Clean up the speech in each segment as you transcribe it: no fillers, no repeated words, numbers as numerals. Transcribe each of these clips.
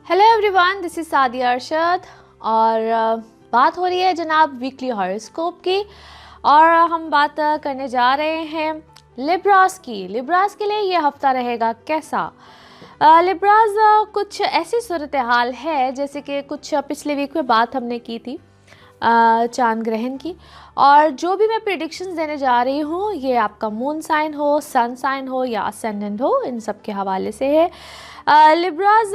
Hello everyone, this is Sadia Arshad और बात हो रही है जनाब वीकली हॉरोस्कोप की। और हम बात करने जा रहे हैं लिब्रास की। लिब्रास के लिए ये हफ्ता रहेगा कैसा। लिब्रास कुछ ऐसी सूरत हाल है जैसे कि कुछ पिछले वीक में बात हमने की थी चांद ग्रहण की, और जो भी मैं प्रिडिक्शंस देने जा रही हूँ ये आपका मून साइन हो, सन साइन हो या असेंडेंट हो, इन सब के हवाले से है। लिब्रास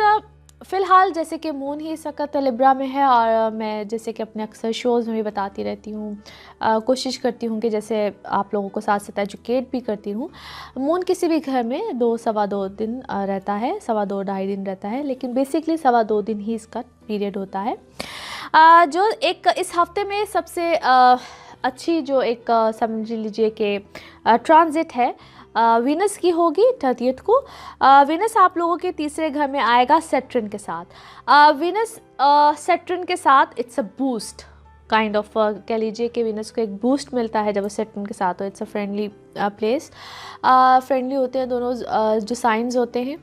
फ़िलहाल जैसे कि मून ही इस वक्त लिब्रा में है, और मैं जैसे कि अपने अक्सर शोज़ में भी बताती रहती हूँ, कोशिश करती हूँ कि जैसे आप लोगों को साथ साथ एजुकेट भी करती हूँ। मून किसी भी घर में 2-2.25 दिन रहता है, 2.25-2.5 दिन रहता है, लेकिन बेसिकली 2.25 दिन ही इसका पीरियड होता है। जो एक इस हफ्ते में सबसे अच्छी जो एक समझ लीजिए कि ट्रांजिट है वीनस की होगी 30th को। वीनस आप लोगों के तीसरे घर में आएगा सैटर्न के साथ। वीनस सैटर्न के साथ it's a boost kind of, कह लीजिए कि वीनस को एक बूस्ट मिलता है जब वो सैटर्न के साथ हो। It's a friendly place, friendly होते हैं दोनों जो साइंस होते हैं।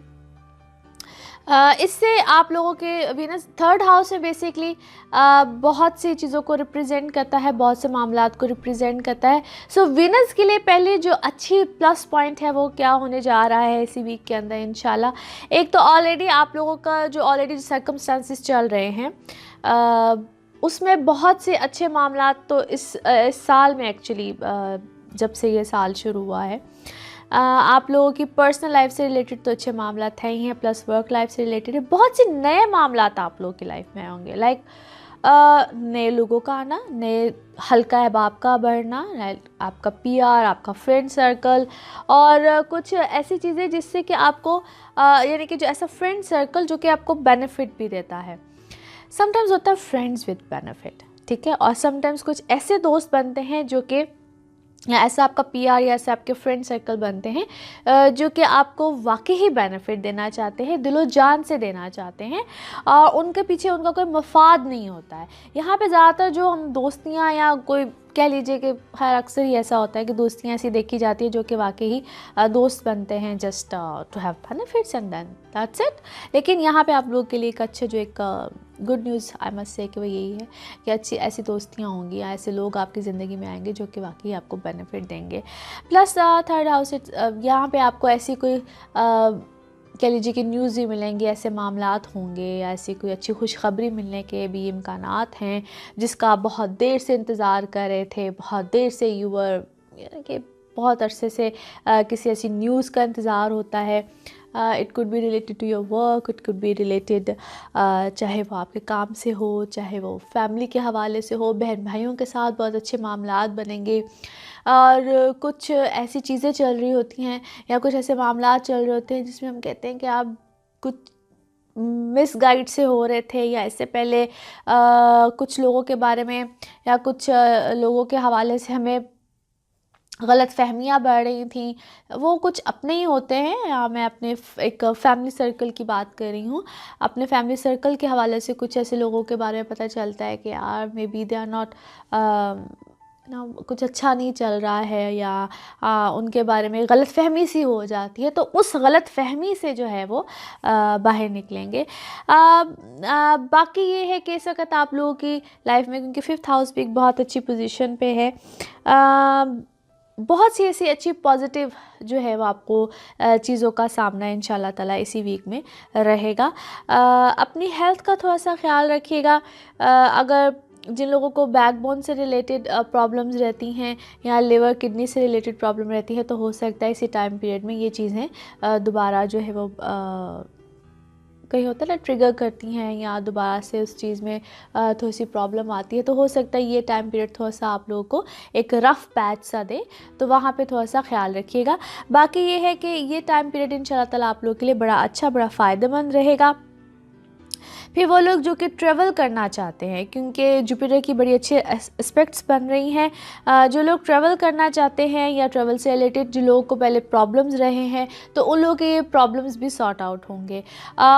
इससे आप लोगों के वीनस थर्ड हाउस में बेसिकली बहुत सी चीज़ों को रिप्रेजेंट करता है, बहुत से मामलात को रिप्रेजेंट करता है। सो वीनस के लिए पहले जो अच्छी प्लस पॉइंट है वो क्या होने जा रहा है इसी वीक के अंदर इंशाल्लाह। एक तो ऑलरेडी आप लोगों का जो ऑलरेडी सर्कमस्टांसिस चल रहे हैं उसमें बहुत से अच्छे मामलात तो इस साल में एक्चुअली जब से ये साल शुरू हुआ है आप लोगों की पर्सनल लाइफ से रिलेटेड तो अच्छे मामला थे ही हैं, प्लस वर्क लाइफ से रिलेटेड बहुत से नए मामला आप लोगों की लाइफ में होंगे। लाइक नए लोगों का आना, नए हल्का अहबाब का बढ़ना, आपका पीआर, आपका फ्रेंड सर्कल, और कुछ ऐसी चीज़ें जिससे कि आपको यानी कि जो ऐसा फ्रेंड सर्कल जो कि आपको बेनिफिट भी देता है। समटाइम्स होता है फ्रेंड्स विद बेनिफिट, ठीक है, और समटाइम्स कुछ ऐसे दोस्त बनते हैं जो कि या ऐसा आपका पीआर या ऐसे आपके फ्रेंड सर्कल बनते हैं जो कि आपको वाकई ही बेनिफिट देना चाहते हैं, दिलो जान से देना चाहते हैं, और उनके पीछे उनका कोई मफाद नहीं होता है। यहाँ पे ज़्यादातर जो हम दोस्तियाँ या कोई कह लीजिए कि हर अक्सर ही ऐसा होता है कि दोस्तियाँ ऐसी देखी जाती है जो कि वाकई ही दोस्त बनते हैं just to have benefits and then that's it. लेकिन यहाँ पे आप लोगों के लिए एक अच्छे जो एक good news I must say कि वो यही है कि अच्छी ऐसी दोस्तियाँ होंगी या ऐसे लोग आपकी ज़िंदगी में आएंगे जो कि वाकई आपको बेनिफिट देंगे। प्लस थर्ड हाउस यहाँ पे आपको ऐसी कोई कह लीजिए कि न्यूज़ भी मिलेंगी, ऐसे मामलात होंगे या ऐसी कोई अच्छी खुशखबरी मिलने के भी इम्कानात हैं जिसका आप बहुत देर से इंतज़ार कर रहे थे, बहुत देर से यूवर यानी कि बहुत अरसे से किसी ऐसी न्यूज़ का इंतज़ार होता है। It could be related to your work, it could be related चाहे वो आपके काम से हो, चाहे वो फैमिली के हवाले से हो, बहन भाइयों के साथ बहुत अच्छे मामलात बनेंगे, और कुछ ऐसी चीज़ें चल रही होती हैं या कुछ ऐसे मामलात चल रहे होते हैं जिसमें हम कहते हैं कि आप कुछ मिस गाइड से हो रहे थे, या इससे पहले कुछ लोगों के बारे में या कुछ लोगों के हवाले से हमें गलत फहमियाँ बढ़ रही थी। वो कुछ अपने ही होते हैं, या मैं अपने एक फैमिली सर्कल की बात कर रही हूँ। अपने फैमिली सर्कल के हवाले से कुछ ऐसे लोगों के बारे में पता चलता है कि यार maybe they are not ना, कुछ अच्छा नहीं चल रहा है, या उनके बारे में गलत फहमी सी हो जाती है, तो उस गलत फहमी से जो है वो बाहर निकलेंगे। बाकी ये है कि इस वक्त आप लोगों की लाइफ में, क्योंकि 5th हाउस भी एक बहुत अच्छी पोजीशन पे है, बहुत सी ऐसी अच्छी पॉजिटिव जो है वो आपको चीज़ों का सामना इंशाल्लाह ताला इसी वीक में रहेगा। अपनी हेल्थ का थोड़ा सा ख्याल रखिएगा। अगर जिन लोगों को बैकबोन से रिलेटेड प्रॉब्लम्स रहती हैं या लिवर किडनी से रिलेटेड प्रॉब्लम रहती है, तो हो सकता है इसी टाइम पीरियड में ये चीज़ें दोबारा जो है वो कहीं होता है ना ट्रिगर करती हैं, या दोबारा से उस चीज़ में थोड़ी सी प्रॉब्लम आती है। तो हो सकता है ये टाइम पीरियड थोड़ा सा आप लोगों को एक रफ़ पैच सा दे, तो वहाँ पे थोड़ा सा ख्याल रखिएगा। बाकी ये है कि ये टाइम पीरियड इंशाल्लाह ताला आप लोगों के लिए बड़ा अच्छा, बड़ा फ़ायदेमंद रहेगा। फिर वो लोग जो कि ट्रैवल करना चाहते हैं, क्योंकि जुपिटर की बड़ी अच्छी एस्पेक्ट्स बन रही हैं। जो लोग ट्रैवल करना चाहते हैं या ट्रैवल से रिलेटेड जो लोगों को पहले प्रॉब्लम्स रहे हैं, तो उन लोगों के ये प्रॉब्लम्स भी सॉर्ट आउट होंगे।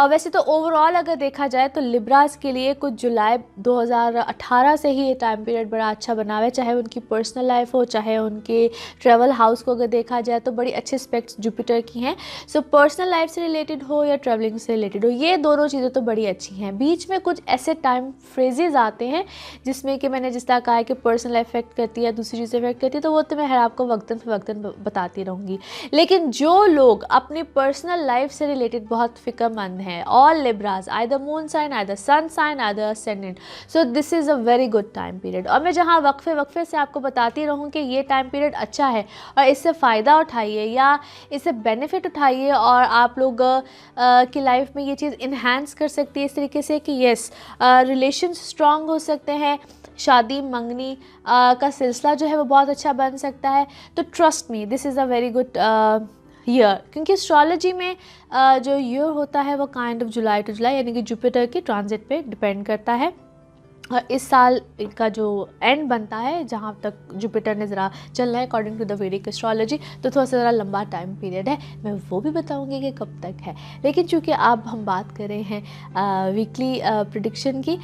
वैसे तो ओवरऑल अगर देखा जाए तो लिब्रास के लिए कुछ जुलाई 2018 से ही ये टाइम पीरियड बड़ा अच्छा बना हुआ है, चाहे उनकी पर्सनल लाइफ हो, चाहे उनके ट्रैवल हाउस को अगर देखा जाए तो बड़ी अच्छे एस्पेक्ट्स जुपिटर की हैं। सो पर्सनल लाइफ से रिलेटेड हो या ट्रैवलिंग से रिलेटेड हो, ये दोनों चीज़ें तो बड़ी अच्छी हैं। बीच में कुछ ऐसे टाइम फ्रेजेज आते हैं जिसमें कि मैंने जिस तरह कहा है कि पर्सनल लाइफ इफेक्ट करती है, दूसरी चीज़ें इफेक्ट करती है, तो वो तो मैं हर आपको वक्तन बताती रहूँगी। लेकिन जो लोग अपनी पर्सनल लाइफ से रिलेटेड बहुत फिक्रमंद हैं, all Libras, either moon sign, either sun sign, either ascendant, so this is a very good time period. और मैं जहाँ वक्फे से आपको बताती रहूँ कि ये टाइम पीरियड अच्छा है और इससे फ़ायदा उठाइए या इससे बेनिफिट उठाइए और आप लोग की लाइफ में ये चीज़ इन्हांस कर सकती है इस तरीके से कि येस, रिलेशन स्ट्रॉन्ग हो सकते हैं, शादी मंगनी का सिलसिला जो है वो बहुत अच्छा बन सकता है। तो trust me, this is a very good year, क्योंकि एस्ट्रोलॉजी में जो ईयर होता है वो काइंड ऑफ जुलाई टू जुलाई यानी कि जुपिटर की ट्रांजिट पे डिपेंड करता है। और इस साल का जो एंड बनता है, जहाँ तक जुपिटर ने ज़रा चल रहा है according to the Vedic astrology, तो थोड़ा सा ज़रा लंबा टाइम पीरियड है। मैं वो भी बताऊंगी कि कब तक है। लेकिन चूँकि अब हम बात कर रहे हैं वीकली प्रिडिक्शन की,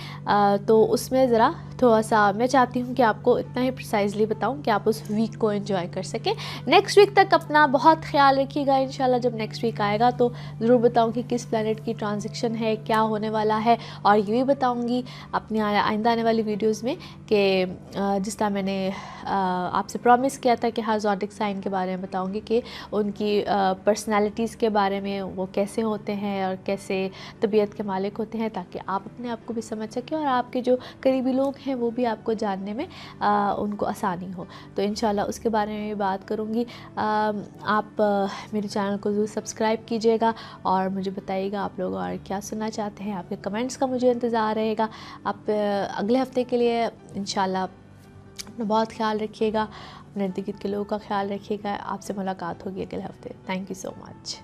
तो उसमें ज़रा थोड़ा सा मैं चाहती हूँ कि आपको इतना ही प्रिसाइजली बताऊँ कि आप उस वीक को एंजॉय कर सकें। नेक्स्ट वीक तक अपना बहुत ख्याल रखिएगा। इंशाल्लाह जब नेक्स्ट वीक आएगा तो ज़रूर बताऊँ कि किस प्लैनेट की ट्रांजिशन है, क्या होने वाला है, और ये भी बताऊँगी अपनी आइंदा आने वाली वीडियोस में कि जिस तरह मैंने आपसे प्रॉमिस किया था कि हर ज़ोडिक साइन के बारे में बताऊंगी कि उनकी पर्सनालिटीज़ के बारे में, वो कैसे होते हैं और कैसे तबीयत के मालिक होते हैं, ताकि आप अपने आप को भी समझ सकें और आपके जो करीबी लोग हैं वो भी आपको जानने में उनको आसानी हो। तो इंशाल्लाह उसके बारे में भी बात करूँगी। आप मेरे चैनल को ज़रूर सब्सक्राइब कीजिएगा और मुझे बताइएगा आप लोग और क्या सुनना चाहते हैं। आपके कमेंट्स का मुझे इंतज़ार रहेगा। आप अगले हफ्ते के लिए इंशाल्लाह अपना बहुत ख्याल रखिएगा, अपने इर्द गिर्द के लोगों का ख्याल रखिएगा। आपसे मुलाकात होगी अगले हफ्ते। Thank you so much.